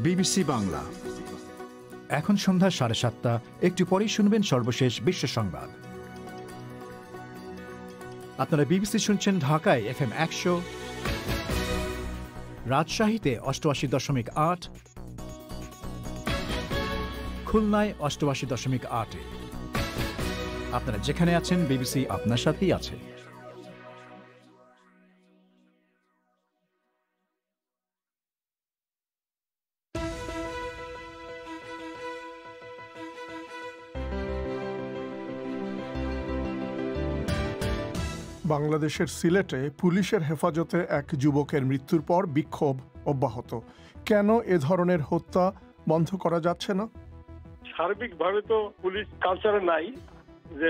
BBC Bangla. এখন সন্ধ্যা 7:30। একটু পরেই শুনবেন সর্বশেষ বিশ্ব সংবাদ। আপনারা বিবিসি শুনছেন ঢাকায় FM 100, রাজশাহীতে 88.8, খুলনায় 88.8। আপনারা যেখানে আছেন, বিবিসি আপনার সাথেই আছে। বাংলাদেশের সিলেটে পুলিশের হেফাজতে এক যুবকের মৃত্যুর পর বিক্ষোভ অব্যাহত। কেন এ ধরনের হত্যা বন্ধ করা যাচ্ছে না? সার্বিকভাবে তো পুলিশ কালচারে নাই যে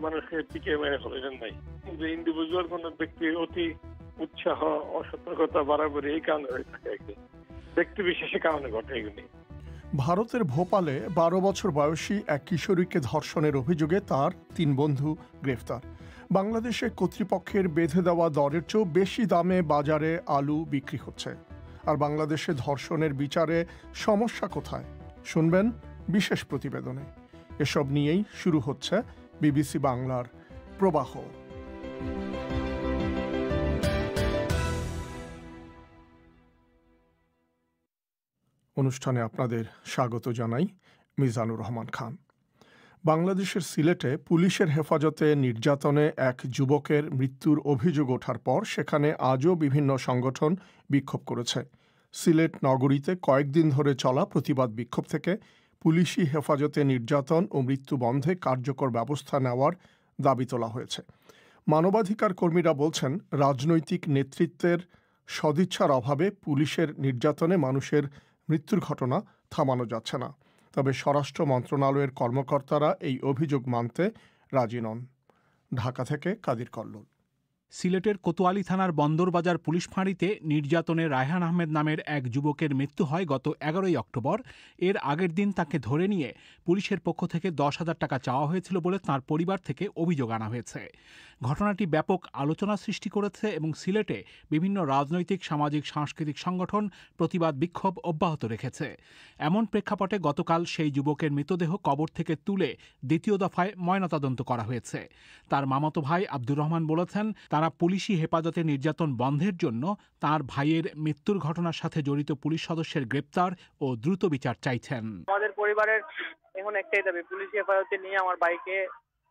মানুষকে পিকে মেরে ফেলেছেন, নাই যে ইন্ডিভিজুয়াল কোন ব্যক্তির অতি উৎসাহ অসতর্কতা বাড়াবাড়ি এই কারণে হয়ে থাকে, ব্যক্তি বিশেষের কারণে ঘটে এগুলি। ভারতের ভোপালে 12 বছর বয়সী এক কিশোরীকে ধর্ষণের অভিযোগে তার 3 বন্ধু গ্রেফতার। বাংলাদেশে কর্তৃপক্ষের বেঁধে দেওয়া দরের চেয়েও বেশি দামে বাজারে আলু বিক্রি হচ্ছে। আর বাংলাদেশে ধর্ষণের বিচারে সমস্যা কোথায়, শুনবেন বিশেষ প্রতিবেদনে। এসব নিয়েই শুরু হচ্ছে বিবিসি বাংলার প্রবাহ। অনুষ্ঠানে আপনাদের স্বাগত জানাই, মিজানুর রহমান খান। বাংলাদেশের সিলেটে পুলিশের হেফাজতে নির্যাতনে এক যুবকের মৃত্যুর অভিযোগ ওঠার পর সেখানে আজও বিভিন্ন সংগঠন বিক্ষোভ করেছে। সিলেট নগরীতে কয়েকদিন ধরে চলা প্রতিবাদ বিক্ষোভ থেকে পুলিশি হেফাজতে নির্যাতন ও মৃত্যু বন্ধে কার্যকর ব্যবস্থা নেওয়ার দাবি তোলা হয়েছে। মানবাধিকার কর্মীরা বলছেন, রাজনৈতিক নেতৃত্বের সদিচ্ছার অভাবে পুলিশের নির্যাতনে মানুষের মৃত্যুর ঘটনা থামানো যাচ্ছে না। তবে স্বরাষ্ট্র মন্ত্রণালয়ের কর্মকর্তারা এই অভিযোগ মানতে রাজি নন। ঢাকা থেকে কাদির কল্লোল। সিলেটের কোতোয়ালি থানার বন্দরবাজার পুলিশ ফাঁড়িতে নির্যাতনে রায়হান আহমেদ নামের এক যুবকের মৃত্যু হয় গত 11ই অক্টোবর। এর আগের দিন তাকে ধরে নিয়ে পুলিশের পক্ষ থেকে 10,000 টাকা চাওয়া হয়েছিল বলে তাঁর পরিবার থেকে অভিযোগ আনা হয়েছে। ঘটনাটি ব্যাপক আলোচনা সৃষ্টি করেছে এবং সিলেটে বিভিন্ন রাজনৈতিক, সামাজিক, সাংস্কৃতিক সংগঠন প্রতিবাদ বিক্ষোভ অব্যাহত রেখেছে। এমন প্রেক্ষাপটে গতকাল সেই যুবকের মৃতদেহ কবর থেকে তুলে দ্বিতীয় দফায় ময়নাতদন্ত করা হয়েছে। তার মামাতো ভাই আব্দুর রহমান বলেছেন, তারা পুলিশি হেফাজতে নির্যাতন বন্ধের জন্য তার ভাইয়ের মৃত্যুর ঘটনার সাথে জড়িত পুলিশ সদস্যের গ্রেপ্তার ও দ্রুত বিচার চাইছেন। আমাদের পরিবারের এখন একটাই দাবি, পুলিশি হেফাজতে নিয়ে আমার ভাইকে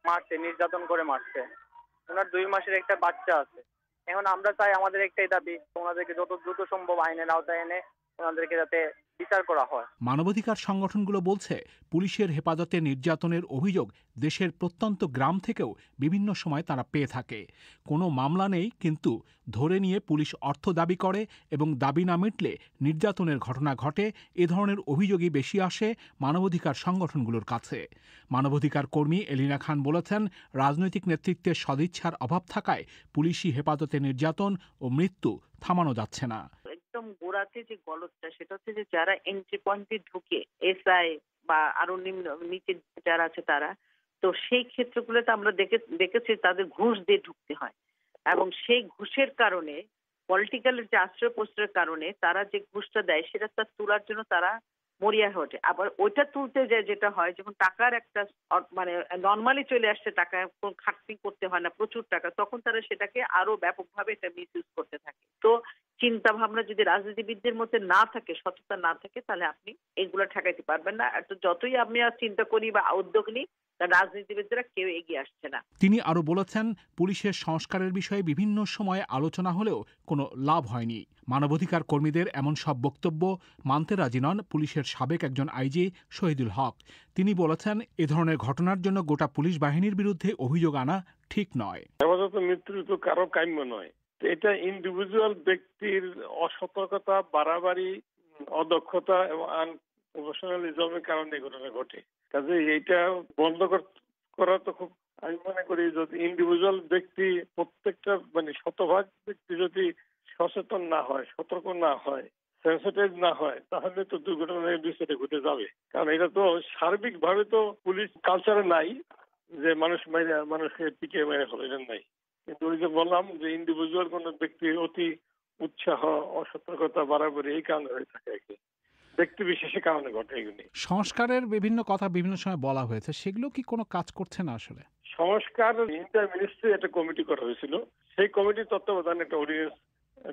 মারছে, নির্যাতন করে মারছে। ওনার 2 মাসের একটা বাচ্চা আছে। এখন আমরা চাই, আমাদের একটাই দাবি, ওনাদেরকে যত দ্রুত সম্ভব আইনের আওতায় এনে ওনাদেরকে যাতে বিচার করা হয়। মানবাধিকার সংগঠনগুলো বলছে, পুলিশের হেফাজতে নির্যাতনের অভিযোগ দেশের প্রত্যন্ত গ্রাম থেকেও বিভিন্ন সময় তারা পেয়ে থাকে। কোনো মামলা নেই, কিন্তু ধরে নিয়ে পুলিশ অর্থ দাবি করে এবং দাবি না মিটলে নির্যাতনের ঘটনা ঘটে। এ ধরনের অভিযোগই বেশি আসে মানবাধিকার সংগঠনগুলোর কাছে। মানবাধিকার কর্মী এলিনা খান বলেছেন, রাজনৈতিক নেতৃত্বের সদিচ্ছার অভাব থাকায় পুলিশি হেফাজতে নির্যাতন ও মৃত্যু থামানো যাচ্ছে না। একদম গোড়াতে যে গলতটা, সেটা হচ্ছে যে যারা এন্ট্রি পয়েন্টে ঢুকে, এসআই বা আরো নিচে যারা আছে তারা, তো সেই ক্ষেত্রগুলোতে আমরা দেখেছি তাদের ঘুষ দিয়ে ঢুকতে হয় এবং সেই ঘুষের কারণে, পলিটিক্যাল যে আশ্রয় প্রশ্রয়ের কারণে তারা যে ঘুষটা দেয় সেটা তার তোলার জন্য তারা মরিয়া হয়ে ওঠে। আবার ওইটা তুলতে যায় যেটা হয়, যখন টাকার একটা মানে নর্মালি চলে আসছে, টাকা খাটতি করতে হয় না প্রচুর টাকা, তখন তারা সেটাকে আরো ব্যাপকভাবে এটা মিসইউজ করতে থাকে। তো চিন্তা ভাবনা যদি রাজনীতিবিদদের মধ্যে না থাকে, সততা না থাকে, তাহলে আপনি এগুলো ঠেকাইতে পারবেন না। যতই আপনি চিন্তা করি বা উদ্যোগ নিই, রাজনীতিবিদরা কেউ এগিয়ে আসছে না। তিনি আরো বলেছেন, পুলিশের সংস্কারের বিষয়ে বিভিন্ন সময়ে আলোচনা হলেও কোনো লাভ হয়নি। মানবাধিকার কর্মীদের এমন সব বক্তব্য মানতে রাজি নন পুলিশের সাবেক একজন আইজি শহীদুল হক। তিনি বলেছেন, এ ধরনের ঘটনার জন্য গোটা পুলিশ বাহিনীর বিরুদ্ধে অভিযোগ আনা ঠিক নয়। মৃত্যু তো কারো কাম্য নয়। এটা ইন্ডিভিজুয়াল ব্যক্তির অসতর্কতা, বাড়াবাড়ি, অদক্ষতা এবং আনপ্রফেশনালিজমের কারণে ঘটনা ঘটে। কাজে এইটা বন্ধ করা তো খুব, আমি মনে করি যদি ইন্ডিভিজুয়াল ব্যক্তি প্রত্যেকটা শতভাগ ব্যক্তি যদি সচেতন না হয়, সতর্ক না হয়, সেন্সিটিভ না হয়, তাহলে তো দুর্ঘটনার বিষয়টা ঘটে যাবে। কারণ এটা তো সার্বিকভাবে তো পুলিশ কালচারে নাই যে মানুষকে পিকে মেরে ফেলেছেন, নাই। কিন্তু ওই যে বললাম যে ইন্ডিভিজুয়াল কোন ব্যক্তির অতি উৎসাহ অসতর্কতা বাড়াবাড়ি এই কারণে হয়ে থাকে। ব্যক্তি বিশেষের কারণে ঘটে এগুলি। সংস্কারের বিভিন্ন কথা বিভিন্ন সময় বলা হয়েছে, সেগুলো কি কোনো কাজ করছে না আসলে? সংস্কার ইন্টার মিনিস্ট্রি একটা কমিটি করা হয়েছিল, সেই কমিটির তত্ত্বাবধানে একটা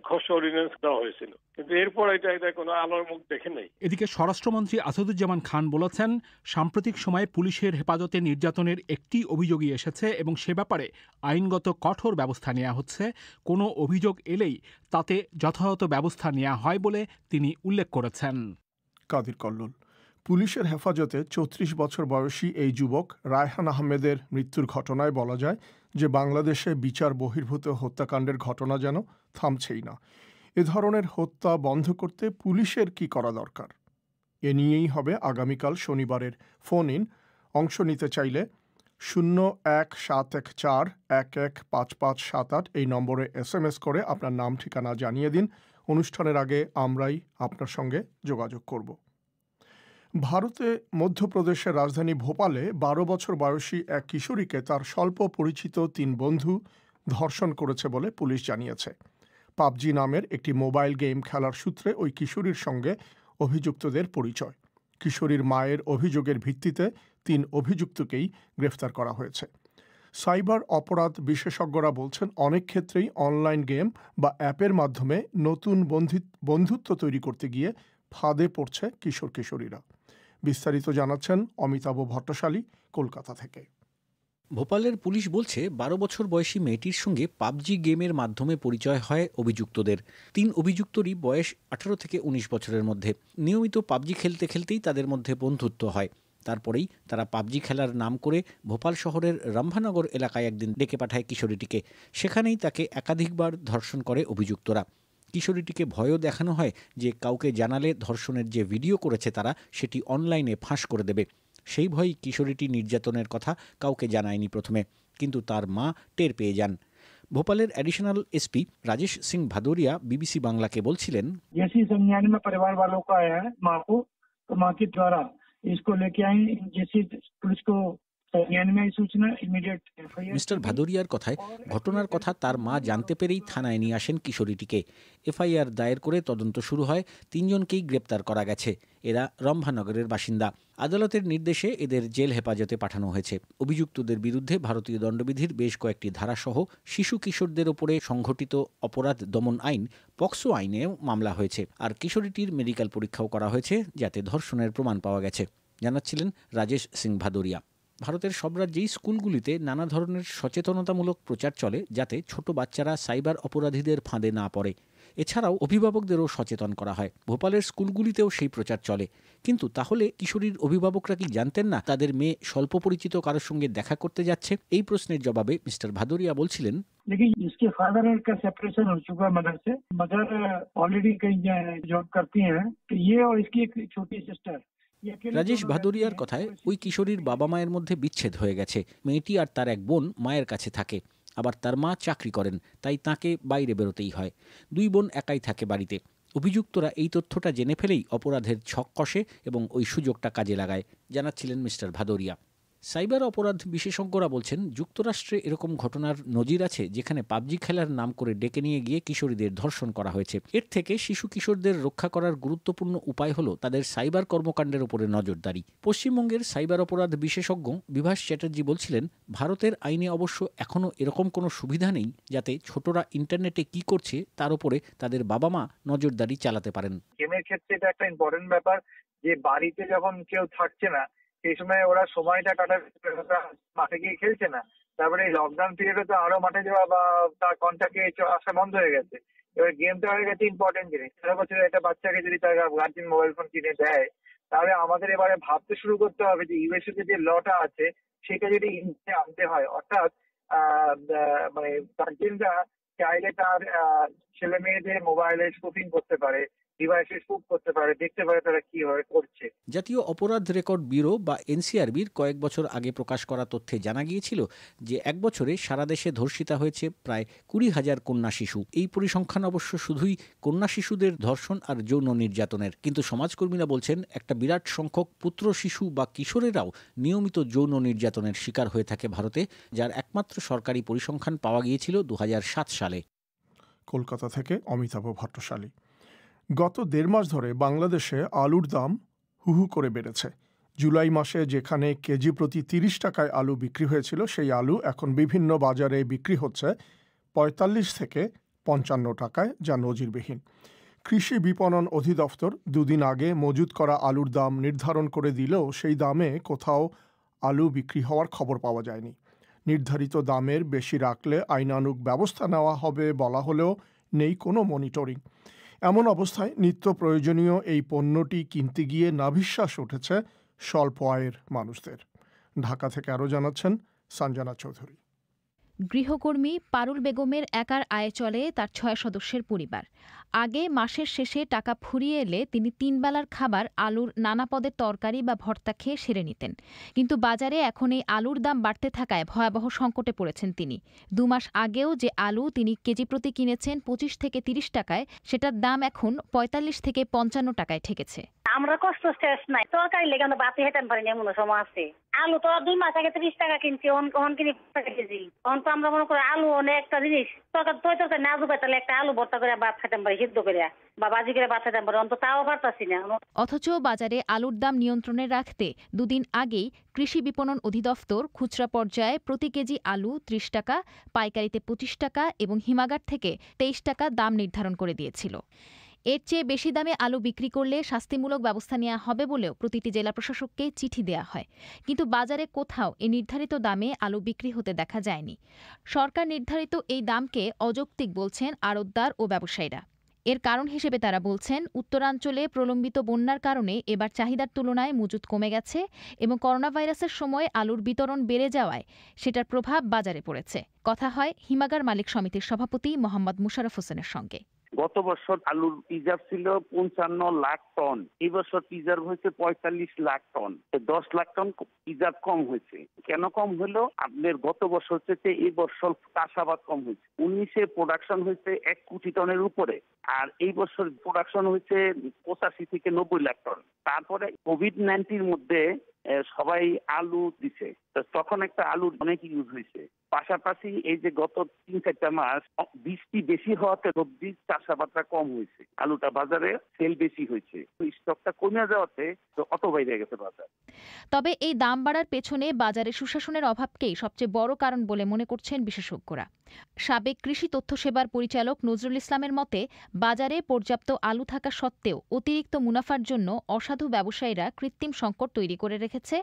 খসড়া অর্ডিন্যান্স দেওয়া হয়েছিল, কিন্তু এরপর এটা কোনো আলোর মুখ দেখে নাই। এদিকে স্বরাষ্ট্রমন্ত্রী আসাদুজ্জামান খান বলেছেন, সাম্প্রতিক সময়ে পুলিশের হেফাজতে নির্যাতনের একটি অভিযোগই এসেছে এবং সে ব্যাপারে আইনগত কঠোর ব্যবস্থা নেওয়া হচ্ছে। কোনো অভিযোগ এলেই তাতে যথাযথ ব্যবস্থা নেওয়া হয় বলে তিনি উল্লেখ করেছেন। কাদির কল্লোল। পুলিশের হেফাজতে ৩৪ বছর বয়সী এই যুবক রায়হান আহমেদের মৃত্যুর ঘটনায় বলা যায় যে বাংলাদেশে বিচার বহির্ভূত হত্যাকাণ্ডের ঘটনা যেন থামছেই না। এ ধরনের হত্যা বন্ধ করতে পুলিশের কি করা দরকার, এ নিয়েই হবে আগামীকাল শনিবারের ফোন ইন। অংশ নিতে চাইলে ০১-৭১৪-১১5578 এই নম্বরে SMS করে আপনার নাম ঠিকানা জানিয়ে দিন। অনুষ্ঠানের আগে আমরাই আপনার সঙ্গে যোগাযোগ করব। ভারতে মধ্যপ্রদেশের রাজধানী ভোপালে ১২ বছর বয়সী এক কিশোরীকে তার স্বল্প পরিচিত ৩ বন্ধু ধর্ষণ করেছে বলে পুলিশ জানিয়েছে। পাবজি নামের একটি মোবাইল গেম খেলার সূত্রে ওই কিশোরীর সঙ্গে অভিযুক্তদের পরিচয়। কিশোরীর মায়ের অভিযোগের ভিত্তিতে ৩ অভিযুক্তকেই গ্রেফতার করা হয়েছে। সাইবার অপরাধ বিশেষজ্ঞরা বলছেন, অনেক ক্ষেত্রেই অনলাইন গেম বা অ্যাপের মাধ্যমে নতুন বন্ধুত্ব তৈরি করতে গিয়ে ফাঁদে পড়ছে কিশোর কিশোরীরা। বিস্তারিত জানাচ্ছেন অমিতাভ ভট্টশালী, কলকাতা থেকে। ভোপালের পুলিশ বলছে ১২ বছর বয়সী মেয়েটির সঙ্গে পাবজি গেমের মাধ্যমে পরিচয় হয় অভিযুক্তদের। ৩ অভিযুক্তরই বয়স ১৮ থেকে ১৯ বছরের মধ্যে। নিয়মিত পাবজি খেলতে খেলতেই তাদের মধ্যে বন্ধুত্ব হয়। তারপরেই তারা পাবজি খেলার নাম করে ভোপাল শহরের রম্ভানগর এলাকায় একদিন ডেকে পাঠায় কিশোরীটিকে। সেখানেই তাকে একাধিকবার ধর্ষণ করে অভিযুক্তরা। কিশোরীটিকে ভয়ও দেখানো হয় যে কাউকে জানালে ধর্ষণের যে ভিডিও করেছে তারা সেটি অনলাইনে ফাঁস করে দেবে। সেই ভয়েই কিশোরীটি নির্যাতনের কথা কাউকে জানায়নি প্রথমে, কিন্তু তার মা টের পেয়ে যান। ভোপালের additional SP Rajesh Singh Bhadoria BBC বাংলাকে বলছিলেন, जैसे संज्ञान में परिवार वालों को आया है माँ को, तो माँ के द्वारा इसको लेके आई। जैसे पुलिस को संज्ञान में सूचना इमीडिएट মিস্টার ভাদোরিয়ার কথায় ঘটনার কথা তার মা জানতে পেরেই থানায় নিয়ে আসেন কিশোরীটিকে। এফআইআর দায়ের করে তদন্ত শুরু হয়। ৩ জনকেই গ্রেপ্তার করা গেছে। এরা রম্ভানগরের বাসিন্দা। আদালতের নির্দেশে এদের জেল হেফাজতে পাঠানো হয়েছে। অভিযুক্তদের বিরুদ্ধে ভারতীয় দণ্ডবিধির বেশ কয়েকটি ধারাসহ শিশু কিশোরদের ওপরে সংঘটিত অপরাধ দমন আইন পক্সো আইনেও মামলা হয়েছে। আর কিশোরীটির মেডিকেল পরীক্ষাও করা হয়েছে, যাতে ধর্ষণের প্রমাণ পাওয়া গেছে, জানাচ্ছিলেন রাজেশ সিং ভাদোরিয়া। ভারতের সব রাজ্যেই স্কুলগুলিতে নানা ধরনের সচেতনতামূলক প্রচার চলে, যাতে ছোট বাচ্চারা সাইবার অপরাধীদের ফাঁদে না পড়ে। এছাড়াও অভিভাবকদেরও সচেতন করা হয়। ভোপালের স্কুলগুলিতেও সেই প্রচার চলে। কিন্তু তাহলে কিশোরীর অভিভাবকরা কি জানতেন না তাদের মেয়ে স্বল্প পরিচিত কারোর সঙ্গে দেখা করতে যাচ্ছে? এই প্রশ্নের জবাবে মিস্টার ভাদোরিয়া বলছিলেন, लेकिन इसके फादर का सेपरेशन हो चुका है मदर से। मदर ऑलरेडी कहीं जॉब करती हैं, तो ये और इसकी एक छोटी सिस्टर। রাজেশ ভাদোরিয়ার কথায় ওই কিশোরীর বাবা মায়ের মধ্যে বিচ্ছেদ হয়ে গেছে। মেয়েটি আর তার এক বোন মায়ের কাছে থাকে, আবার তার মা চাকরি করেন, তাই তাকে বাইরে বেরোতেই হয়। 2 বোন একাই থাকে বাড়িতে। অভিযুক্তরা এই তথ্যটা জেনে ফেলেই অপরাধের ছক কষে এবং ওই সুযোগটা কাজে লাগায়, জানাচ্ছিলেন মিস্টার ভাদোরিয়া। সাইবার অপরাধ বিশেষজ্ঞরা বলছেন, যুক্তরাষ্ট্রে এরকম ঘটনার নজির আছে যেখানে পাবজি খেলার নাম করে ডেকে নিয়ে গিয়ে কিশোরীদের ধর্ষণ করা হয়েছে। এর থেকে শিশু কিশোরদের রক্ষা করার গুরুত্বপূর্ণ উপায় হলো তাদের সাইবার কর্মকাণ্ডের উপরে নজরদারি। পশ্চিমবঙ্গের সাইবার অপরাধ বিশেষজ্ঞ বিভাস চ্যাটার্জি বলছিলেন, ভারতের আইনে অবশ্য এখনও এরকম কোনো সুবিধা নেই যাতে ছোটরা ইন্টারনেটে কি করছে তার উপরে তাদের বাবা মা নজরদারি চালাতে পারেন। গেমের ক্ষেত্রে এটা একটা ইম্পর্টেন্ট ব্যাপার যে বাড়িতে যখন কেউ থাকছে না সেই সময় ওরা সময়টা কাটাতে মাঠে গিয়ে খেলছে না। তারপরে এই লকডাউন পিরিয়ডে তো আরো মাঠে যাওয়া বা তার কন্ট্যাক্টে আসা বন্ধ হয়ে গেছে। এবার গেমটা হয়ে গেছে ইম্পর্টেন্ট জিনিস। 13 বছরের একটা বাচ্চাকে যদি তার গার্জিয়ান মোবাইল ফোন কিনে দেয়, তাহলে আমাদের এবারে ভাবতে শুরু করতে হবে যে ইউএসএ যে লটা আছে সেটা যদি ইন্ডিয়াতে আনতে হয়, অর্থাৎ মানে গার্জিয়ানরা চাইলে তার ছেলে মেয়েদের মোবাইলে স্পুফিং করতে পারে, ডিভাইসে স্পুফ করতে পারে, দেখতে পারে তারা কিভাবে করছে। জাতীয় অপরাধ রেকর্ড ব্যুরো বা এনসিআরবির কয়েক বছর আগে প্রকাশ করা তথ্যে জানা গিয়েছিল যে এক বছরে সারা দেশে ধর্ষিতা হয়েছে প্রায় 20,000 কন্যা শিশু। এই পরিসংখ্যান অবশ্য শুধুই কন্যা শিশুদের ধর্ষণ আর যৌন নির্যাতনের, কিন্তু সমাজকর্মীরা বলছেন একটা বিরাট সংখ্যক পুত্র শিশু বা কিশোরেরাও নিয়মিত যৌন নির্যাতনের শিকার হয়ে থাকে ভারতে, যার একমাত্র সরকারি পরিসংখ্যান পাওয়া গিয়েছিল 2007 সালে। কলকাতা থেকে অমিতাভ ভট্টশালী। গত 1.5 মাস ধরে বাংলাদেশে আলুর দাম হুহু করে বেড়েছে। জুলাই মাসে যেখানে কেজি প্রতি 30 টাকায় আলু বিক্রি হয়েছিল, সেই আলু এখন বিভিন্ন বাজারে বিক্রি হচ্ছে 45 থেকে 55 টাকায়, যা নজিরবিহীন। কৃষি বিপণন অধিদপ্তর 2 দিন আগে মজুত করা আলুর দাম নির্ধারণ করে দিলেও সেই দামে কোথাও আলু বিক্রি হওয়ার খবর পাওয়া যায়নি। নির্ধারিত দামের বেশি রাখলে আইনানুগ ব্যবস্থা নেওয়া হবে বলা হলেও নেই কোনো মনিটরিং। এমন অবস্থায় নিত্য প্রয়োজনীয় এই পণ্যটি কিনতে গিয়ে নাভিশ্বাস উঠেছে স্বল্প আয়ের মানুষদের। ঢাকা থেকে আরও জানাচ্ছেন সঞ্জনা চৌধুরী। গৃহকর্মী পারুল বেগমের একার আয়ে চলে তার 6 সদস্যের পরিবার। আগে মাসের শেষে টাকা ফুরিয়ে এলে তিনি 3 বেলার খাবার আলুর নানা পদের তরকারি বা ভর্তা খেয়ে সেরে নিতেন। কিন্তু বাজারে এখন এই আলুর দাম বাড়তে থাকায় ভয়াবহ সংকটে পড়েছেন তিনি। 2 মাস আগেও যে আলু তিনি কেজি প্রতি কিনেছেন 25 থেকে 30 টাকায়, সেটার দাম এখন 45 থেকে 55 টাকায় ঠেকেছে। আমরা কষ্ট শেষ নাই, তরকারি লেগে আমরা বাতি হেঁটেন পারিনি, এমন সময় আছে। আলু তো 2 মাস আগে 30 টাকা কিনছি, অন কিনি 5 টাকা কেজি। অন তো আমরা মনে করি আলু অনেক একটা জিনিস, তরকারি না জুবে তাহলে একটা আলু ভর্তা করে ভাত খেতেন পারি, সিদ্ধ করে বা ভাজি করে ভাত খেতেন পারি, অন্তত তাও পারতাছি না। অথচ বাজারে আলুর দাম নিয়ন্ত্রণে রাখতে 2 দিন আগেই কৃষি বিপণন অধিদপ্তর খুচরা পর্যায়ে প্রতি কেজি আলু 30 টাকা, পাইকারিতে 25 টাকা এবং হিমাগার থেকে 23 টাকা দাম নির্ধারণ করে দিয়েছিল। এর চেয়ে বেশি দামে আলু বিক্রি করলে শাস্তিমূলক ব্যবস্থা নেওয়া হবে বলেও প্রতিটি জেলা প্রশাসককে চিঠি দেওয়া হয়। কিন্তু বাজারে কোথাও এই নির্ধারিত দামে আলু বিক্রি হতে দেখা যায়নি। সরকার নির্ধারিত এই দামকে অযৌক্তিক বলছেন আড়তদার ও ব্যবসায়ীরা। এর কারণ হিসেবে তারা বলছেন, উত্তরাঞ্চলে প্রলম্বিত বন্যার কারণে এবার চাহিদার তুলনায় মজুত কমে গেছে এবং করোনাভাইরাসের সময় আলুর বিতরণ বেড়ে যাওয়ায় সেটার প্রভাব বাজারে পড়েছে। কথা হয় হিমাগার মালিক সমিতির সভাপতি মোহাম্মদ মুশাররফ হোসেনের সঙ্গে। গত বছর আলুর রিজার্ভ ছিল 55 লাখ টন, এই বছর রিজার্ভ হয়েছে 45 lakh tonne, 10 lakh tonne reserve কম হয়েছে। কেন কম হলো? আপনার গত বছর থেকে এই বছর চাষাবাদ কম হয়েছে। 19-এ প্রোডাকশন হয়েছে 1 কোটি টনের উপরে, আর এই বছর প্রোডাকশন হয়েছে 85 থেকে 90 লাখ টন। তারপরে কোভিড-19 মধ্যে সবাই আলু দিছে, তখন একটা আলুর অনেক ইউজ হয়েছে। পাশাপাশি এই যে গত 3-4 মাস বৃষ্টি বেশি হওয়াতে সবজি চাষাবাদটা কম হয়েছে, আলুটা বাজারে সেল বেশি হয়েছে, স্টকটা কমে যাওয়াতে অত বাইরে গেছে বাজার। তবে এই দাম বাড়ার পেছনে বাজারে সুশাসনের অভাবকেই সবচেয়ে বড় কারণ বলে মনে করছেন বিশেষজ্ঞরা। সাবেক কৃষি তথ্য সেবার পরিচালক নজরুল ইসলামের মতে, বাজারে পর্যাপ্ত আলু থাকা সত্ত্বেও অতিরিক্ত মুনাফার জন্য অসাধু ব্যবসায়ীরা কৃত্রিম সংকট তৈরি করে রেখেছে।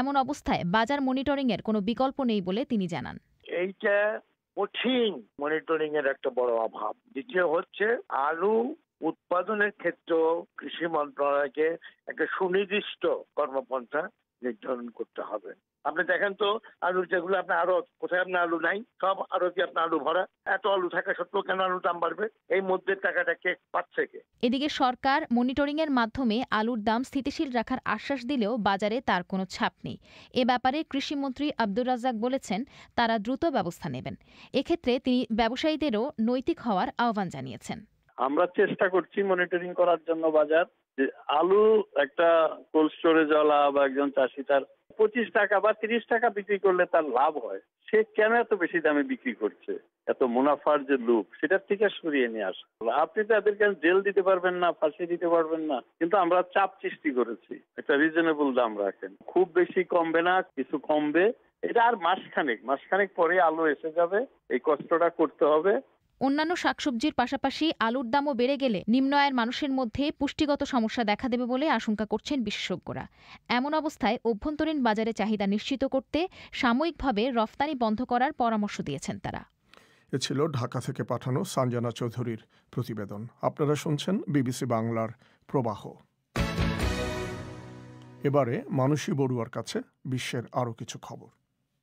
এমন অবস্থায় বাজার মনিটরিংয়ের কোনো বিকল্প নেই বলে তিনি জানান। এইটা কঠিন মনিটরিং এর একটা বড় অভাব। দ্বিতীয় হচ্ছে আলু উৎপাদনের ক্ষেত্রে কৃষি মন্ত্রণালয়কে একটা সুনির্দিষ্ট কর্মপন্থা নির্ধারণ করতে হবে। আপনি দেখেন তো আলু যেগুলো আপনার আরো কোথায় আপনার আলু নাই, সব আরো কি আপনার আলু ভরা, এত আলু থাকা সত্ত্বেও কেন আলুর দাম বাড়বে? এই মধ্যে টাকাটা কে পাচ্ছে কে? এদিকে সরকার মনিটরিং এর মাধ্যমে আলুর দাম স্থিতিশীল রাখার আশ্বাস দিলেও বাজারে তার কোনো ছাপ নেই। এ ব্যাপারে কৃষিমন্ত্রী আব্দুর রাজ্জাক বলেছেন, তারা দ্রুত ব্যবস্থা নেবেন। এক্ষেত্রে তিনি ব্যবসায়ীদেরও নৈতিক হওয়ার আহ্বান জানিয়েছেন। আমরা চেষ্টা করছি মনিটরিং করার জন্য বাজার, যে আলু একটা কোল্ড স্টোরেজ ওয়ালা বা একজন চাষি তার 25 টাকা বা 30 টাকা বিক্রি করলে তার লাভ হয়, সে কেন এত বেশি দামে বিক্রি করছে? এত মুনাফার যে লোভ, সেটার থেকে সরিয়ে নিয়ে আসা। আপনি তাদেরকে জেল দিতে পারবেন না, ফাঁসি দিতে পারবেন না, কিন্তু আমরা চাপ সৃষ্টি করেছি, একটা রিজনেবল দাম রাখেন, খুব বেশি কমবে না, কিছু কমবে। এটা আর মাসখানেক পরে আলু এসে যাবে, এই কষ্টটা করতে হবে। অন্যান্য শাকসবজির পাশাপাশি আলুর দামও বেড়ে গেলে নিম্ন আয়ের মানুষের মধ্যে পুষ্টিগত সমস্যা দেখা দেবে বলে আশঙ্কা করছেন বিশেষজ্ঞরা। এমন অবস্থায় অভ্যন্তরীণ বাজারে চাহিদা নিশ্চিত করতে সাময়িকভাবে রফতানি বন্ধ করার পরামর্শ দিয়েছেন তারা। এ ছিল ঢাকা থেকে পাঠানো সঞ্জনা চৌধুরীর প্রতিবেদন। আপনারা শুনছেন বিবিসি বাংলার প্রবাহ। এবারে মানসী বড়ুয়ার কাছে বিশ্বের আরও কিছু খবর।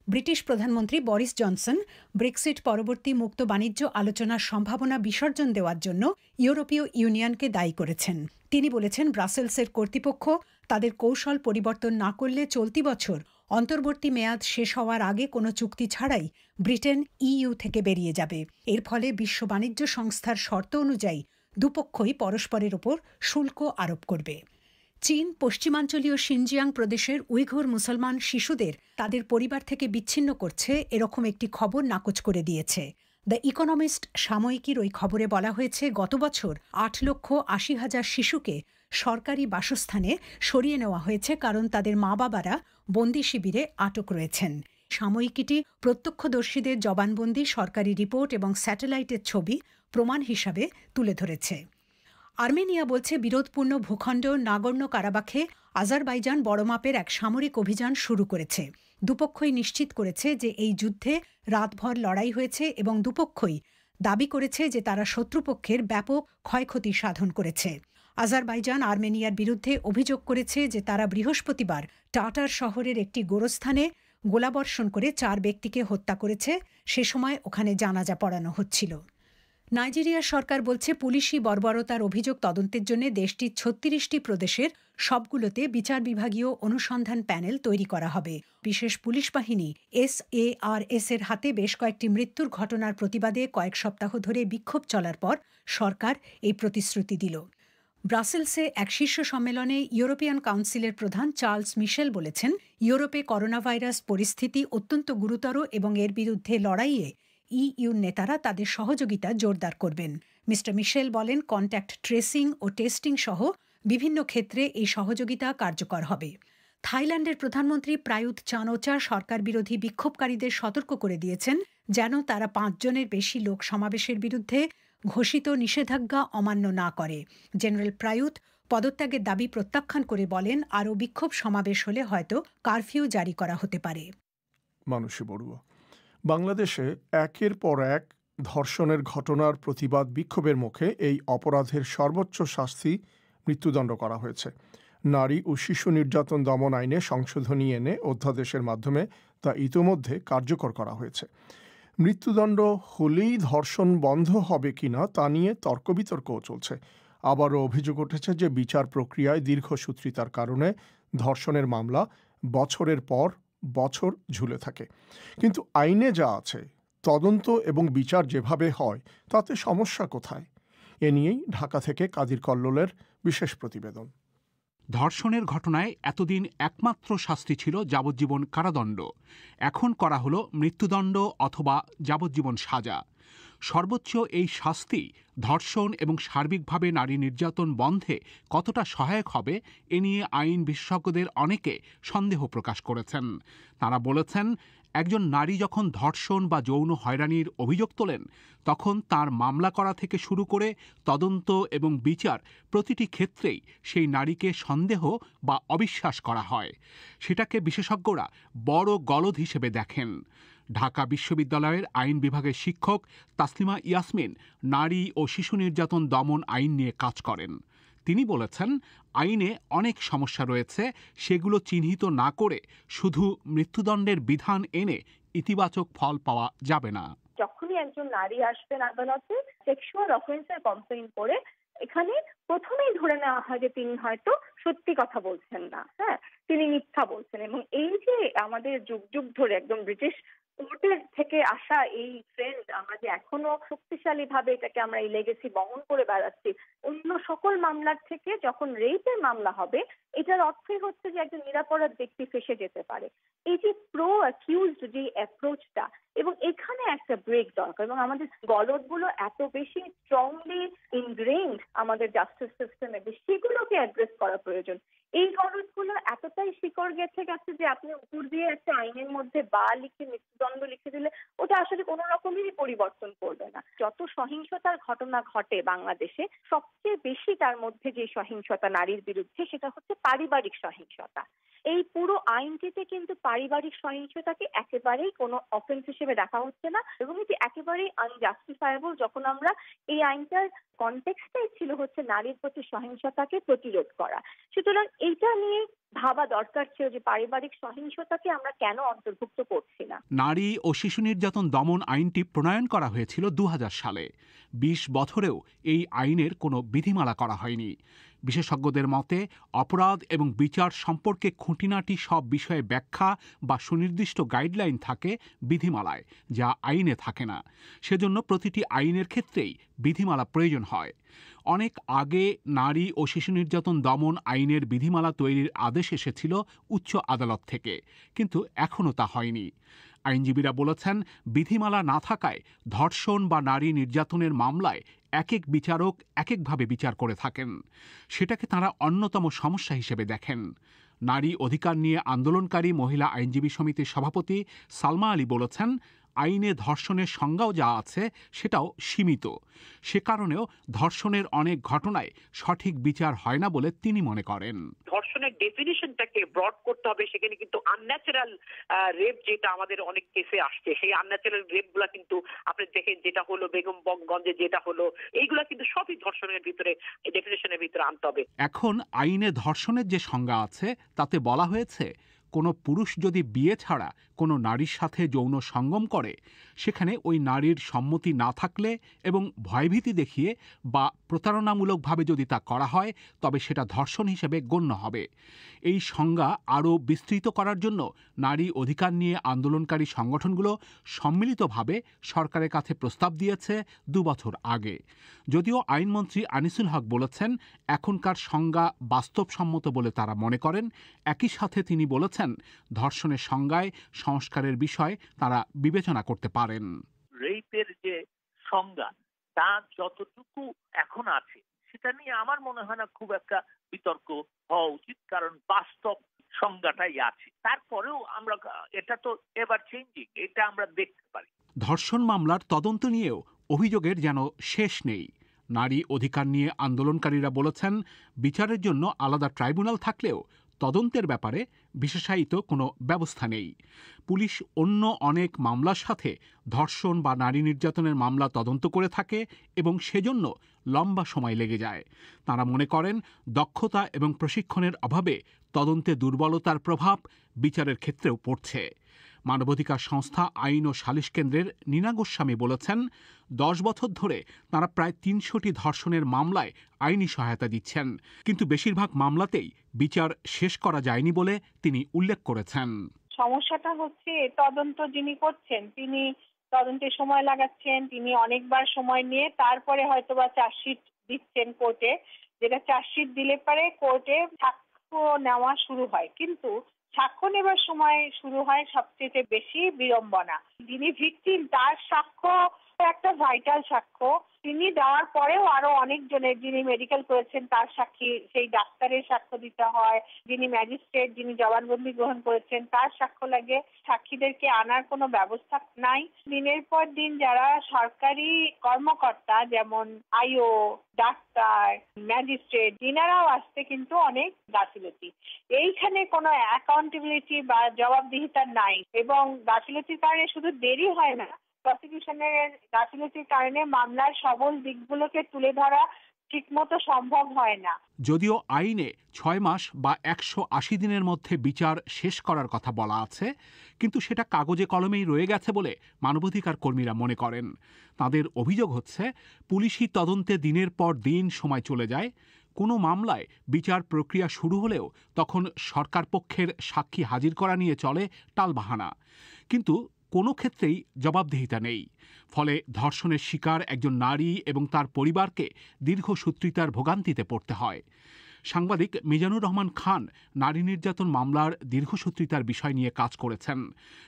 ব্রিটিশ প্রধানমন্ত্রী বরিস জনসন ব্রেক্সিট পরবর্তী মুক্ত বাণিজ্য আলোচনার সম্ভাবনা বিসর্জন দেওয়ার জন্য ইউরোপীয় ইউনিয়নকে দায়ী করেছেন। তিনি বলেছেন, ব্রাসেলসের কর্তৃপক্ষ তাদের কৌশল পরিবর্তন না করলে চলতি বছর অন্তর্বর্তী মেয়াদ শেষ হওয়ার আগে কোনো চুক্তি ছাড়াই ব্রিটেন ইইউ থেকে বেরিয়ে যাবে। এর ফলে বিশ্ব বাণিজ্য সংস্থার শর্ত অনুযায়ী দুপক্ষই পরস্পরের ওপর শুল্ক আরোপ করবে। চীন পশ্চিমাঞ্চলীয় শিনজিয়াং প্রদেশের উইঘুর মুসলমান শিশুদের তাদের পরিবার থেকে বিচ্ছিন্ন করছে, এরকম একটি খবর নাকচ করে দিয়েছে। দ্য ইকোনমিস্ট সাময়িকীর ওই খবরে বলা হয়েছে গত বছর 8,80,000 শিশুকে সরকারি বাসস্থানে সরিয়ে নেওয়া হয়েছে কারণ তাদের মা বাবারা বন্দি শিবিরে আটক রয়েছেন। সাময়িকীটি প্রত্যক্ষদর্শীদের জবানবন্দি, সরকারি রিপোর্ট এবং স্যাটেলাইটের ছবি প্রমাণ হিসাবে তুলে ধরেছে। আর্মেনিয়া বলছে বিরোধপূর্ণ ভূখণ্ড নাগর্নো কারাবাখে আজারবাইজান বড় মাপের এক সামরিক অভিযান শুরু করেছে। দুপক্ষই নিশ্চিত করেছে যে এই যুদ্ধে রাতভর লড়াই হয়েছে এবং দুপক্ষই দাবি করেছে যে তারা শত্রুপক্ষের ব্যাপক ক্ষয়ক্ষতি সাধন করেছে। আজারবাইজান আর্মেনিয়ার বিরুদ্ধে অভিযোগ করেছে যে তারা বৃহস্পতিবার টাটার শহরের একটি গোরস্থানে গোলাবর্ষণ করে 4 ব্যক্তিকে হত্যা করেছে। সে সময় ওখানে জানাজা পড়ানো হচ্ছিল। নাইজেরিয়া সরকার বলছে পুলিশি বর্বরতার অভিযোগ তদন্তের জন্য দেশটির 36টি প্রদেশের সবগুলোতে বিচার বিভাগীয় অনুসন্ধান প্যানেল তৈরি করা হবে। বিশেষ পুলিশ বাহিনী SARS এর হাতে বেশ কয়েকটি মৃত্যুর ঘটনার প্রতিবাদে কয়েক সপ্তাহ ধরে বিক্ষোভ চলার পর সরকার এই প্রতিশ্রুতি দিল। ব্রাসেলসে এক শীর্ষ সম্মেলনে ইউরোপিয়ান কাউন্সিলের প্রধান চার্লস মিশেল বলেছেন, ইউরোপে করোনা ভাইরাস পরিস্থিতি অত্যন্ত গুরুতর এবং এর বিরুদ্ধে লড়াইয়ে ইইউর নেতারা তাদের সহযোগিতা জোরদার করবেন। মিস্টার মিশেল বলেন, কন্ট্যাক্ট ট্রেসিং ও টেস্টিং সহ বিভিন্ন ক্ষেত্রে এই সহযোগিতা কার্যকর হবে। থাইল্যান্ডের প্রধানমন্ত্রী প্রায়ুত চান-ও-চা সরকার বিরোধী বিক্ষোভকারীদের সতর্ক করে দিয়েছেন যেন তারা 5 জনের বেশি লোক সমাবেশের বিরুদ্ধে ঘোষিত নিষেধাজ্ঞা অমান্য না করে। জেনারেল প্রায়ুত পদত্যাগের দাবি প্রত্যাখ্যান করে বলেন, আরও বিক্ষোভ সমাবেশ হলে হয়তো কারফিউ জারি করা হতে পারে। মানুষী বড়ুয়া। বাংলাদেশে একের পর এক ধর্ষণের ঘটনার প্রতিবাদ বিক্ষোভের মুখে এই অপরাধের সর্বোচ্চ শাস্তি মৃত্যুদণ্ড করা হয়েছে। নারী ও শিশু নির্যাতন দমন আইনে সংশোধনী এনে অধ্যাদেশের মাধ্যমে তা ইতোমধ্যে কার্যকর করা হয়েছে। মৃত্যুদণ্ড হলেই ধর্ষণ বন্ধ হবে কিনা তা নিয়ে তর্ক বিতর্কও চলছে। আবারও অভিযোগ উঠেছে যে বিচার প্রক্রিয়ায় দীর্ঘসূত্রিতার কারণে ধর্ষণের মামলা বছরের পর বছর ঝুলে থাকে। কিন্তু আইনে যা আছে, তদন্ত এবং বিচার যেভাবে হয় তাতে সমস্যা কোথায়? এ নিয়েই ঢাকা থেকে কাদির কল্লোলের বিশেষ প্রতিবেদন। ধর্ষণের ঘটনায় এতদিন একমাত্র শাস্তি ছিল যাবজ্জীবন কারাদণ্ড। এখন করা হলো মৃত্যুদণ্ড অথবা যাবজ্জীবন সাজা। সর্বোচ্চ এই শাস্তি ধর্ষণ এবং সার্বিকভাবে নারী নির্যাতন বন্ধে কতটা সহায়ক হবে এ নিয়ে আইন বিশেষজ্ঞদের অনেকে সন্দেহ প্রকাশ করেছেন। তারা বলেছেন, একজন নারী যখন ধর্ষণ বা যৌন হয়রানির অভিযোগ তোলেন তখন তার মামলা করা থেকে শুরু করে তদন্ত এবং বিচার প্রতিটি ক্ষেত্রেই সেই নারীকে সন্দেহ বা অবিশ্বাস করা হয়। সেটাকে বিশেষজ্ঞরা বড় গলদ হিসেবে দেখেন। ঢাকা বিশ্ববিদ্যালয়ের আইন বিভাগের শিক্ষক তাসলিমা ইয়াসমিন নারী ও শিশু নির্যাতন দমন আইন নিয়ে কাজ করেন। তিনি বলেছেন, আইনে অনেক সমস্যা রয়েছে, সেগুলো চিহ্নিত না করে শুধু মৃত্যুদণ্ডের বিধান এনে ইতিবাচক ফল পাওয়া যাবে না। যখনই একজন নারী আসবেন আদালতে সেক্সুয়াল অফেন্সের কমপ্লেইন করে, এখানে প্রথমেই ধরে নেওয়া হয় যে তিনি হয়তো সত্যি কথা বলছেন না, তিনি মিথ্যা বলছেন। এবং এই যে আমাদের যুগ যুগ ধরে একদম ব্রিটিশ কোর্টের থেকে আসা এই ট্রেন্ড, আমরা যে এখনো শক্তিশালী ভাবে এটাকে আমরা এই লেগেসি বহন করে বেড়াচ্ছি, অন্য সকল মামলার থেকে যখন রেপের মামলা হবে, এটার অর্থই হচ্ছে যে একজন নিরাপরাধ ব্যক্তি ফেসে যেতে পারে। এই যে প্রো অ্যাকিউজড যে অ্যাপ্রোচটা, এবং এখানে একটা ব্রেক দরকার। এবং আমাদের গলদগুলো এত বেশি স্ট্রংলি ইনগ্রেইনড আমাদের জাস্টিস সিস্টেমে, সেগুলোকে অ্যাড্রেস করা প্রয়োজন। এই গলদগুলো এতটাই শিকড় গেছে যে আপনি উপর দিয়ে একটা আইনের মধ্যে বা লিখে মৃত্যুদণ্ড লিখে দিলে ওটা আসলে কোনো রকমেরই পরিবর্তন করবে না। যত সহিংসতার ঘটনা ঘটে বাংলাদেশে, সবচেয়ে বেশি তার মধ্যে যে সহিংসতা নারীর বিরুদ্ধে, সেটা হচ্ছে পারিবারিক সহিংসতা। এই পুরো আইনটিতে কিন্তু পারিবারিক সহিংসতাকে একেবারেই কোনো অফেন্স হিসেবে দেখা হচ্ছে না, এবং এটি একেবারেই আনজাস্টিফায়েবল। যখন আমরা এই আইনটার কনটেক্সটাই ছিল হচ্ছে নারীর প্রতি সহিংসতাকে প্রতিরোধ করা, সুতরাং এইটা নিয়ে ভাবা দরকার ছিল যে পারিবারিক সহিংসতাকে আমরা কেন অন্তর্ভুক্ত করছি না। নারী ও শিশু নির্যাতন দমন আইনটি প্রণয়ন করা হয়েছিল 2000 সালে। 20 বছরেও এই আইনের কোনো বিধিমালা করা হয়নি। বিশেষজ্ঞদের মতে অপরাধ এবং বিচার সম্পর্কে খুঁটিনাটি সব বিষয়ে ব্যাখ্যা বা সুনির্দিষ্ট গাইডলাইন থাকে বিধিমালায়, যা আইনে থাকে না। সেজন্য প্রতিটি আইনের ক্ষেত্রেই বিধিমালা প্রয়োজন হয়। অনেক আগে নারী ও শিশু নির্যাতন দমন আইনের বিধিমালা তৈরির আদেশ এসেছিল উচ্চ আদালত থেকে, কিন্তু এখনও তা হয়নি। আইনজীবীরা বলেছেন, বিধিমালা না থাকায় ধর্ষণ বা নারী নির্যাতনের মামলায় এক এক বিচারক এক একভাবে বিচার করে থাকেন। সেটাকে তাঁরা অন্যতম সমস্যা হিসেবে দেখেন। নারী অধিকার নিয়ে আন্দোলনকারী মহিলা আইনজীবী সমিতির সভাপতি সালমা আলী বলেছেন, আইনে ধর্ষণের সংজ্ঞাও যা আছে সেটাও সীমিত। সে কারণেও ধর্ষণের অনেক ঘটনায় সঠিক বিচার হয় না বলে তিনি মনে করেন। ধর্ষণের ডেফিনিশনটাকে ব্রড করতে হবে। সেখানে কিন্তু আনন্যাচারাল রেপ যেটা আমাদের অনেক কেসে আসছে, সেই আনন্যাচারাল রেপগুলা কিন্তু আপনি দেখেন, যেটা হলো বেগমগঞ্জে যেটা হলো, এইগুলা কিন্তু সবই ধর্ষণের ভিতরে, ডেফিনিশনের ভিতরে আনতে হবে। এখন আইনে ধর্ষণের যে সংজ্ঞা আছে তাতে বলা হয়েছে, কোনো পুরুষ যদি বিয়ে ছাড়া কোনো নারীর সাথে যৌন সঙ্গম করে, সেখানে ওই নারীর সম্মতি না থাকলে এবং ভয়ভীতি দেখিয়ে বা প্রতারণামূলকভাবে যদি তা করা হয়, তবে সেটা ধর্ষণ হিসেবে গণ্য হবে। এই সংজ্ঞা আরও বিস্তৃত করার জন্য নারী অধিকার নিয়ে আন্দোলনকারী সংগঠনগুলো সম্মিলিতভাবে সরকারের কাছে প্রস্তাব দিয়েছে 2 বছর আগে। যদিও আইনমন্ত্রী আনিসুল হক বলেছেন, এখনকার সংজ্ঞা বাস্তবসম্মত বলে তারা মনে করেন। একই সাথে তিনি বলেছেন, ধর্ষণের সংজ্ঞায় সংস্কারের বিষয় তারা বিবেচনা করতে পারেন। রেপের যে সংজ্ঞা তা যতটুকু এখন আছে সেটা নিয়ে আমার মনে হয় না খুব একটা বিতর্ক হওয়া উচিত, কারণ বাস্তব সংজ্ঞাটাই আছে। তারপরেও আমরা, এটা তো এবার চেঞ্জিং, এটা আমরা দেখতে পারি। ধর্ষণ মামলার তদন্ত নিয়েও অভিযোগের যেন শেষ নেই। নারী অধিকার নিয়ে আন্দোলনকারীরা বলেছেন, বিচারের জন্য আলাদা ট্রাইব্যুনাল থাকলেও তদন্তের ব্যাপারে বিশেষায়িত কোনো ব্যবস্থা নেই। পুলিশ অন্য অনেক মামলার সাথে ধর্ষণ বা নারী নির্যাতনের মামলা তদন্ত করে থাকে এবং সেজন্য লম্বা সময় লেগে যায়। তারা মনে করেন, দক্ষতা এবং প্রশিক্ষণের অভাবে তদন্তে দুর্বলতার প্রভাব বিচারের ক্ষেত্রেও পড়ছে। মানবাধিকার সংস্থা আইন ও সালিশ কেন্দ্রের নীনা গোস্বামী বলেছেন, 10 বছর ধরে তারা প্রায় 300টি ধর্ষণের মামলায় আইনি সহায়তা দিচ্ছেন, কিন্তু বেশিরভাগ মামলাতেই বিচার শেষ করা যায়নি বলে তিনি উল্লেখ করেছেন। সমস্যাটা হচ্ছে, তদন্ত যিনি করছেন তিনি তদন্তে সময় লাগাচ্ছেন, তিনি অনেকবার সময় নিয়ে তারপরে হয়তোবা চার্জশিট দিচ্ছেন কোর্টে, যেটা চার্জশিট দিলে পরে কোর্টে সাক্ষ্য নেওয়া শুরু হয়, কিন্তু সাক্ষ্য নেবার সময় শুরু হয় সবচেয়ে বেশি বিড়ম্বনা। যিনি ভিকটিম তার সাক্ষ্য একটা ভাইটাল সাক্ষ্য, তিনি দেওয়ার পরেও আরো অনেকজনের, যিনি মেডিকেল করেছেন তার সাক্ষী, সেই ডাক্তারের সাক্ষ্য দিতে হয়, যিনি ম্যাজিস্ট্রেট, যিনি জবানবন্দি গ্রহণ করেছেন তার সাক্ষ্য লাগে। সাক্ষীদেরকে আনার কোনো ব্যবস্থা নাই। দিনের পর দিন যারা সরকারি কর্মকর্তা, যেমন আইও, ডাক্তার, ম্যাজিস্ট্রেট, ইনারাও আসতে কিন্তু অনেক গাফিলতি। এইখানে কোনো অ্যাকাউন্টেবিলিটি বা জবাবদিহিতা নাই, এবং গাফিলতির কারণে শুধু দেরি হয় না, প্রসিকিউশনের গাফিলতির কারণে মামলার সবল দিকগুলোকে তুলে ধরা ঠিকমতো সম্ভব হয় না। যদিও আইনে 6 মাস বা 180 দিনের মধ্যে বিচার শেষ করার কথা বলা আছে, কিন্তু সেটা কাগজে কলমেই রয়ে গেছে বলে মানবাধিকার কর্মীরা মনে করেন। তাদের অভিযোগ হচ্ছে, পুলিশি তদন্তে দিনের পর দিন সময় চলে যায়। কোনো মামলায় বিচার প্রক্রিয়া শুরু হলেও তখন সরকার পক্ষের সাক্ষী হাজির করা নিয়ে চলে টালবাহানা, কিন্তু কোনো ক্ষেত্রেই জবাবদিহিতা নেই। ফলে ধর্ষণের শিকার একজন নারী এবং তার পরিবারকে দীর্ঘসূত্রিতার ভোগান্তিতে পড়তে হয়। সাংবাদিক মিজানুর রহমান খান নারী নির্যাতন মামলার দীর্ঘসূত্রিতার বিষয় নিয়ে কাজ করেছেন।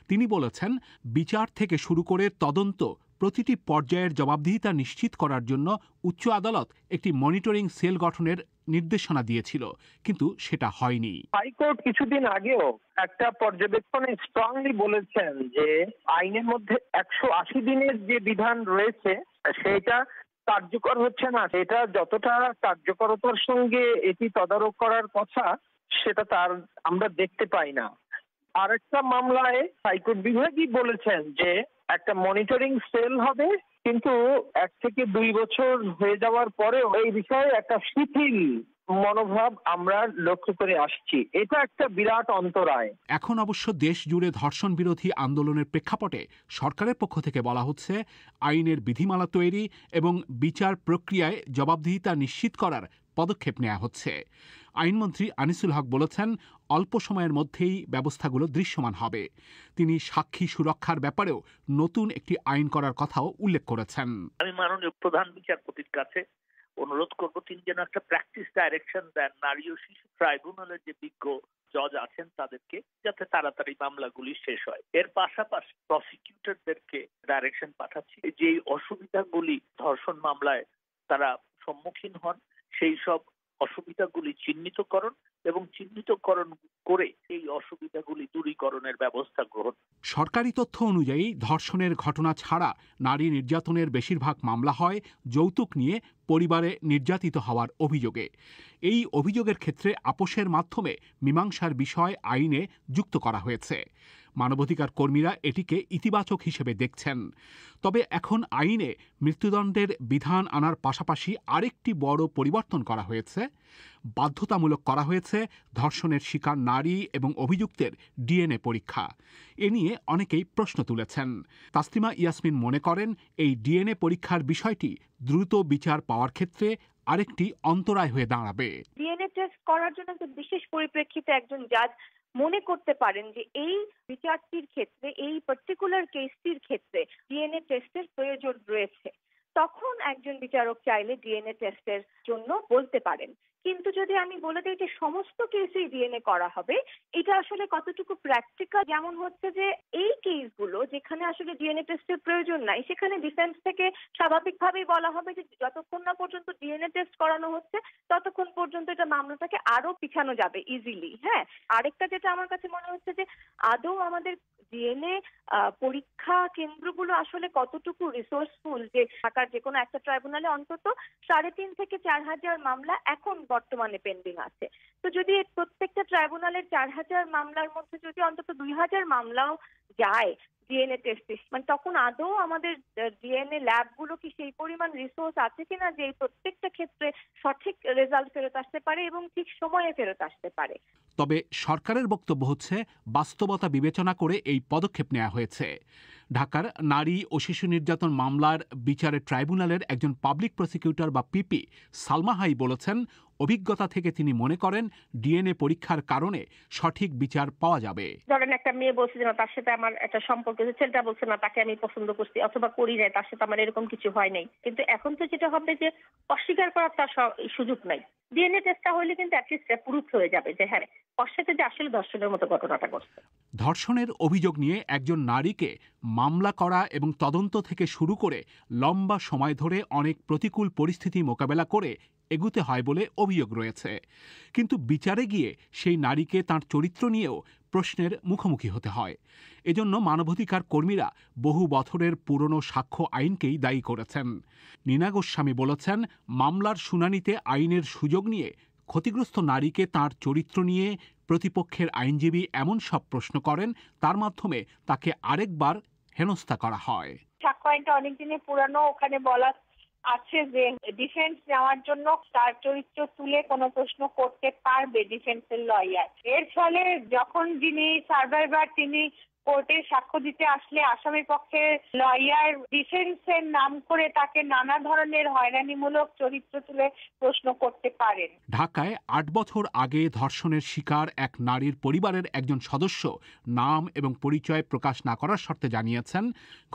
তিনি বলেছেন, বিচার থেকে শুরু করে তদন্ত প্রতিটি পর্যায়ের জবাবদিহিতা নিশ্চিত করার জন্য উচ্চ আদালত একটি মনিটরিং সেল গঠনের নির্দেশনা দিয়েছিল, কিন্তু সেটা হয়নি। হাইকোর্ট কিছুদিন আগেও একটা পর্যবেক্ষণে স্ট্রংলি বলেছেন যে আইনের মধ্যে 180 দিনের যে বিধান রয়েছে সেটা কার্যকর হচ্ছে না। এটা যতটা কার্যকরতার সঙ্গে এটি তদারক করার কথা সেটা তার আমরা দেখতে পাই না। আরেকটা মামলায় হাইকোর্ট বিভাগই বলেছেন যে একটা মনিটরিং সেল হবে, কিন্তু 1 থেকে 2 বছর হয়ে যাওয়ার পরেও এই বিষয়ে একটা শিথিল মনোভাব আমরা লক্ষ্য করে আসছি। এটা একটা বিরাট অন্তরায়। এখন অবশ্য দেশ জুড়ে ধর্ষণ বিরোধী আন্দোলনের প্রেক্ষাপটে সরকারের পক্ষ থেকে বলা হচ্ছে, আইনের বিধিমালা তৈরি এবং বিচার প্রক্রিয়ায় জবাবদিহিতা নিশ্চিত করার পদক্ষেপ নেওয়া হচ্ছে। আইনমন্ত্রী আনিসুল হক বলেছেন, অল্প সময়ের মধ্যেই ব্যবস্থাগুলো দৃশ্যমান হবে। তিনি সাক্ষী সুরক্ষার ব্যাপারেও নতুন একটি আইন করার কথাও উল্লেখ করেছেন। আমি মাননীয় প্রধান বিচারপতির কাছে অনুরোধ করব তিনি যেন একটা প্র্যাকটিস ডাইরেকশন দেন নারী ও শিশু ট্রাইব্যুনালের যে বিজ্ঞ জজ আছেন তাদেরকে, যাতে তাড়াতাড়ি মামলাগুলি শেষ হয়। এর পাশাপাশি প্রসিকিউটরদেরকে ডাইরেকশন পাঠাচ্ছি যে অসুবিধাগুলি ধর্ষণ মামলায় তারা সম্মুখীন হন সেই সব অসুবিধাগুলি চিহ্নিতকরণ এবং চিহ্নিতকরণ করে এই অসুবিধাগুলি দূরীকরণের ব্যবস্থা গ্রহণ। সরকারি তথ্য অনুযায়ী ধর্ষণের ঘটনা ছাড়া নারী নির্যাতনের বেশিরভাগ মামলা হয় যৌতুক নিয়ে পরিবারে নির্যাতিত হওয়ার অভিযোগে। এই অভিযোগের ক্ষেত্রে আপোষের মাধ্যমে মীমাংসার বিষয় আইনে যুক্ত করা হয়েছে। মানবাধিকার কর্মীরা এটিকে ইতিবাচক হিসেবে দেখছেন। তবে এখন আইনে মৃত্যুদণ্ডের বিধান আনার পাশাপাশি আরেকটি বড় পরিবর্তন করা হয়েছে। বাধ্যতামূলক করা হয়েছে ধর্ষণের শিকার নারী এবং অভিযুক্তের ডিএনএ পরীক্ষা। এ নিয়ে অনেকেই প্রশ্ন তুলেছেন। তাসলিমা ইয়াসমিন মনে করেন এই ডিএনএ পরীক্ষার বিষয়টি দ্রুত বিচার পাওয়ার ক্ষেত্রে আরেকটি অন্তরায় হয়ে দাঁড়াবে। ডিএনএ টেস্ট করার জন্য বিশেষ পরিপ্রেক্ষিতে একজন জাজ মনে করতে পারেন যে এই বিচারটির ক্ষেত্রে, এই পার্টিকুলার কেসটির ক্ষেত্রে ডিএনএ টেস্টের প্রয়োজন রয়েছে, তখন একজন বিচারক চাইলে ডিএনএ টেস্টের জন্য বলতে পারেন। কিন্তু যদি আমি বলে দিই যে সমস্ত কেসেই ডিএনএ করা হবে, এটা আসলে কতটুকু প্র্যাকটিক্যাল? যেমন হচ্ছে যে এই কেসগুলো যেখানে আসলে ডিএনএ টেস্টের প্রয়োজন নাই, সেখানে ডিফেন্স থেকে স্বাভাবিকভাবেই বলা হবে যে যতক্ষণ না পর্যন্ত ডিএনএ টেস্ট করানো হচ্ছে ততক্ষণ পর্যন্ত এটা মামলাটাকে আরো পিছানো যাবে ইজিলি। হ্যাঁ, আরেকটা যেটা আমার কাছে মনে হচ্ছে যে আদৌ আমাদের ডিএনএ পরীক্ষা কেন্দ্রগুলো আসলে কতটুকু রিসোর্সফুল, যে ঢাকার যে কোনো একটা ট্রাইব্যুনালে অন্তত 3,500 থেকে 4,000 মামলা এখন বর্তমানে পেন্ডিং আছে। তো যদি প্রত্যেকটা ট্রাইব্যুনালের 4,000 মামলার মধ্যে যদি অন্তত 2,000 মামলাও যায় ডিএনএ টেস্টে, মানে তখন আদৌ আমাদের ডিএনএ ল্যাবগুলো কি সেই পরিমাণ রিসোর্স আছে কিনা যে প্রত্যেকটা ক্ষেত্রে সঠিক রেজাল্ট ফেরত আসতে পারে এবং ঠিক সময়ে ফেরত আসতে পারে। তবে সরকারের বক্তব্য হচ্ছে বাস্তবতা বিবেচনা করে এই পদক্ষেপ নেওয়া হয়েছে। ঢাকার নারী ও শিশু নির্যাতন মামলার বিচারে ট্রাইব্যুনালের একজন পাবলিক প্রসিকিউটর বা পিপি সালমা হাই বলেছেন, অভিজ্ঞতা থেকে তিনি মনে করেন ডিএনএ পরীক্ষার কারণে সঠিক বিচার পাওয়া যাবে। ধরেন একটা মেয়ে বলছে যে তার সাথে আমার একটা সম্পর্ক, ছেলেটা বলছে না তাকে আমি পছন্দ করছি অথবা করি নাই, তার সাথে আমার এরকম কিছু হয় নাই, কিন্তু এখন তো যেটা হবে যে অস্বীকার করার তার সুযোগ নাই। ডিএনএ টেস্টটা হলে কিন্তু অ্যাটলিস্ট প্রুফ হয়ে যাবে যে হ্যাঁ ওর সাথে যে আসলে ধর্ষণের মতো ঘটনাটা ঘটছে। ধর্ষণের অভিযোগ নিয়ে একজন নারীকে মামলা করা এবং তদন্ত থেকে শুরু করে লম্বা সময় ধরে অনেক প্রতিকূল পরিস্থিতি মোকাবেলা করে এগুতে হয় বলে অভিযোগ রয়েছে। কিন্তু বিচারে গিয়ে সেই নারীকে তার চরিত্র নিয়েও প্রশ্নের মুখোমুখি হতে হয়। এজন্য মানবাধিকার কর্মীরা বহু বছরের পুরনো সাক্ষ্য আইনকেই দায়ী করেছেন। নীনা গোস্বামী বলেছেন, মামলার শুনানিতে আইনের সুযোগ নিয়ে ক্ষতিগ্রস্ত নারীকে তার চরিত্র নিয়ে প্রতিপক্ষের আইনজীবী এমন সব প্রশ্ন করেন তার মাধ্যমে তাকে আরেকবার হেনস্থা করা হয়। সাক্ষ্য আইনটা অনেকদিনের পুরানো, ওখানে বলা আছে যে ডিফেন্স নেওয়ার জন্য তার চরিত্র তুলে কোনো প্রশ্ন করতে পারবে ডিফেন্সের লয়ার। এর ফলে যখন যিনি সার্ভাইভার তিনি কোর্টে সাক্ষ্য দিতে আসলে আসামি পক্ষের লয়ার ডিফেন্সের নাম করে তাকে নানা ধরনের হয়রানিমূলক চরিত্র তুলে প্রশ্ন করতে পারেন। ঢাকায় 8 বছর আগে ধর্ষণের শিকার এক নারীর পরিবারের একজন সদস্য নাম এবং পরিচয় প্রকাশ না করার শর্তে জানিয়েছেন,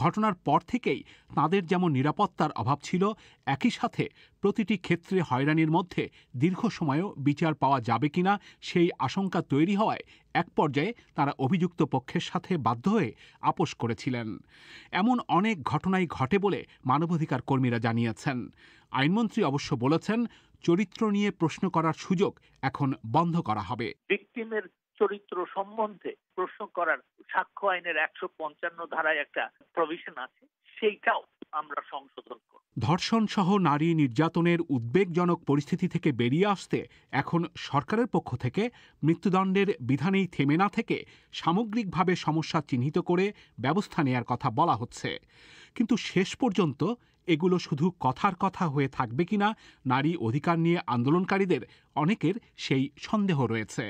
ঘটনার পর থেকেই তাঁদের যেমন নিরাপত্তার অভাব ছিল, একই সাথে প্রতিটি ক্ষেত্রে হয়রানির মধ্যে দীর্ঘ সময়েও বিচার পাওয়া যাবে কিনা সেই আশঙ্কা তৈরি হওয়ায় এক পর্যায়ে তারা অভিযুক্ত পক্ষের সাথে বাধ্য হয়ে আপোষ করেছিলেন। এমন অনেক ঘটনাই ঘটে বলে মানবাধিকার কর্মীরা জানিয়েছেন। আইনমন্ত্রী অবশ্য বলেছেন, চরিত্র নিয়ে প্রশ্ন করার সুযোগ এখন বন্ধ করা হবে। ভিকটিমের চরিত্র সম্বন্ধে প্রশ্ন করার সাক্ষ্য আইনের 155 ধারায় একটা প্রভিশন আছে, সেইটাও আমরা সংশোধন করব। ধর্ষণ সহ নারী নির্যাতনের উদ্বেগজনক পরিস্থিতি থেকে বেরিয়ে আসতে এখন সরকারের পক্ষ থেকে মৃত্যুদণ্ডের বিধানেই থেমে না থেকে সামগ্রিকভাবে সমস্যা চিহ্নিত করে ব্যবস্থা নেয়ার কথা বলা হচ্ছে। কিন্তু শেষ পর্যন্ত এগুলো শুধু কথার কথা হয়ে থাকবে কিনা নারী অধিকার নিয়ে আন্দোলনকারীদের অনেকের সেই সন্দেহ রয়েছে।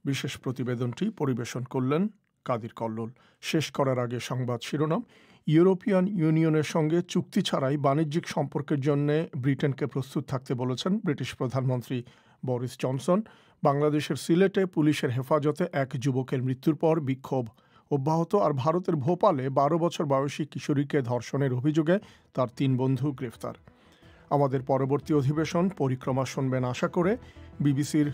বিশেষ প্রতিবেদনটি পরিবেশন করলেন কাদির কল্লোল। শেষ করার আগে সংবাদ শিরোনাম। ইউরোপিয়ান ইউনিয়নের সঙ্গে চুক্তি ছাড়াই বাণিজ্যিক সম্পর্কের জন্য ব্রিটেনকে প্রস্তুত থাকতে বলেছেন ব্রিটিশ প্রধানমন্ত্রী বরিস জনসন। বাংলাদেশের সিলেটে পুলিশের হেফাজতে এক যুবকের মৃত্যুর পর বিক্ষোভ অব্যাহত। আর ভারতের ভোপালে 12 বছর বয়সী কিশোরীকে ধর্ষণের অভিযোগে তার 3 বন্ধু গ্রেফতার। আমাদের পরবর্তী অধিবেশন পরিক্রমা শুনবেন আশা করে। বিবিসির